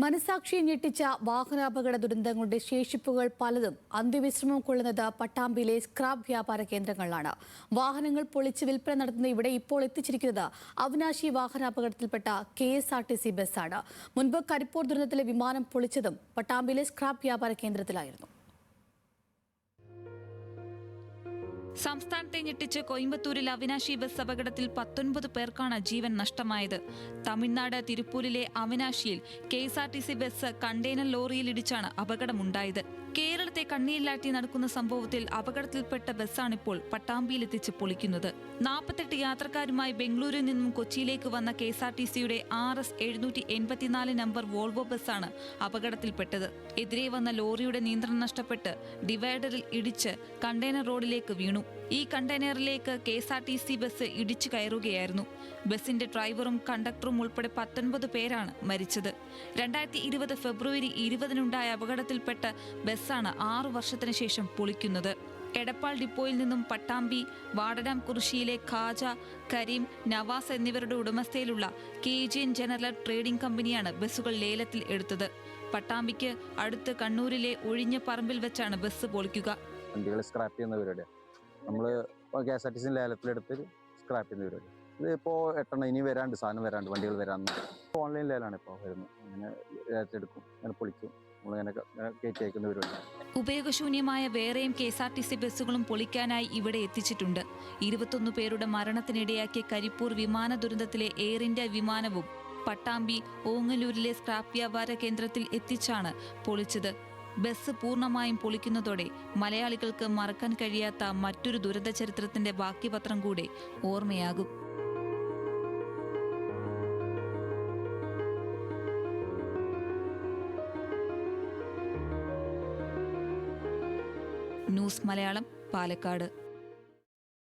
മനസാക്ഷിയെ ഞെട്ടിച്ച വാഹനാപകട ദുരന്തങ്ങളുടെ ശേഷിപ്പുകൾ പലതും അന്ത്യവിശ്രമം കൊള്ളുന്നത് പട്ടാമ്പിയിലെ സ്ക്രാപ്പ് വ്യാപാര കേന്ദ്രങ്ങളിലാണ്. വാഹനങ്ങൾ പൊളിച്ച് വിൽപ്പന നടത്തുന്ന ഇവിടെ ഇപ്പോൾ എത്തിച്ചിരിക്കുന്നത് അവിനാശി വാഹനാപകടത്തിൽപ്പെട്ട KSRTC ബസ്സാണ്. മുൻപ് കരിപ്പൂർ ദുരന്തത്തിലെ വിമാനം പൊളിച്ചതും പട്ടാമ്പിയിലെ സ്ക്രാപ്പ് വ്യാപാര കേന്ദ്രത്തിലായിരുന്നു. സംസ്ഥാനത്തെ ഞെട്ടിച്ച് കോയമ്പത്തൂരിൽ അവിനാശി ബസ് അപകടത്തിൽ 19 പേർക്കാണ് ജീവൻ നഷ്ടമായത്. തമിഴ്നാട് തിരുപ്പൂരിലെ അവിനാശിയിൽ KSRTC ബസ് കണ്ടെയ്നർ ലോറിയിൽ ഇടിച്ചാണ് അപകടമുണ്ടായത്. കേരളത്തെ കണ്ണിയിലാട്ടി നടക്കുന്ന സംഭവത്തിൽ അപകടത്തിൽപ്പെട്ട ബസ്സാണിപ്പോൾ പട്ടാമ്പിയിലെത്തിച്ച് പൊളിക്കുന്നത്. 48 യാത്രക്കാരുമായി ബംഗളൂരുവിൽ നിന്നും കൊച്ചിയിലേക്ക് വന്ന KSRTCയുടെ RS 784 നമ്പർ വോൾവോ ബസ്സാണ് അപകടത്തിൽപ്പെട്ടത്. എതിരെ വന്ന ലോറിയുടെ നിയന്ത്രണം നഷ്ടപ്പെട്ട് ഡിവൈഡറിൽ ഇടിച്ച് കണ്ടെയ്നർ റോഡിലേക്ക് വീണു. ഈ കണ്ടെയ്നറിലേക്ക് KSRTC ബസ് ഇടിച്ചു കയറുകയായിരുന്നു. ബസിന്റെ ഡ്രൈവറും കണ്ടക്ടറും ഉൾപ്പെടെ 19 പേരാണ് മരിച്ചത്. 2020 ഫെബ്രുവരി 20-നുണ്ടായ അപകടത്തിൽപ്പെട്ട ബസ്സാണ് 6 വർഷത്തിന് ശേഷം പൊളിക്കുന്നത്. എടപ്പാൾ ഡിപ്പോയിൽ നിന്നും പട്ടാമ്പി വാടരാം കുറിശിയിലെ ഖാജ, കരീം, നവാസ് എന്നിവരുടെ ഉടമസ്ഥയിലുള്ള KGN ജനറൽ ട്രേഡിംഗ് കമ്പനിയാണ് ബസ്സുകൾ ലേലത്തിൽ എടുത്തത്. പട്ടാമ്പിക്ക് അടുത്ത് കണ്ണൂരിലെ ഒഴിഞ്ഞ പറമ്പിൽ വെച്ചാണ് ബസ് പൊളിക്കുക. വണ്ടികൾ സ്ക്രാപ്പ് ചെയ്യുന്നവരുടെ നമ്മൾ KSRTC ലേലത്തിലെടുത്ത് സ്ക്രാപ്പ് ചെയ്യുന്നവരുടെ ഇതിപ്പോൾ 8 ഇനി വരാണ്ട്, സാധനം വരാണ്ട്, വണ്ടികൾ വരാണ്ട് ഓൺലൈൻ ലേലാണ് ഇപ്പോൾ വരുന്നത്. അങ്ങനെ ലേലത്തിലെടുക്കും, അങ്ങനെ പൊളിക്കും, നമ്മളിങ്ങനെ കയറ്റി അയക്കുന്നവരുണ്ട്. ഉപയോഗശൂന്യമായ വേറെയും KSRTC ബസ്സുകളും പൊളിക്കാനായി ഇവിടെ എത്തിച്ചിട്ടുണ്ട്. 21 പേരുടെ മരണത്തിനിടയാക്കിയ കരിപ്പൂർ വിമാന ദുരന്തത്തിലെ എയർ ഇന്ത്യ വിമാനവും പട്ടാമ്പി ഓങ്ങല്ലൂരിലെ സ്ക്രാപ്പ് വ്യാപാര കേന്ദ്രത്തിൽ എത്തിച്ചാണ് പൊളിച്ചത്. ബസ് പൂർണ്ണമായും പൊളിക്കുന്നതോടെ മലയാളികൾക്ക് മറക്കാൻ കഴിയാത്ത മറ്റൊരു ദുരന്ത ചരിത്രത്തിന്റെ ബാക്കിപത്രം കൂടെ ഓർമ്മയാകും. ന്യൂസ് മലയാളം, പാലക്കാട്.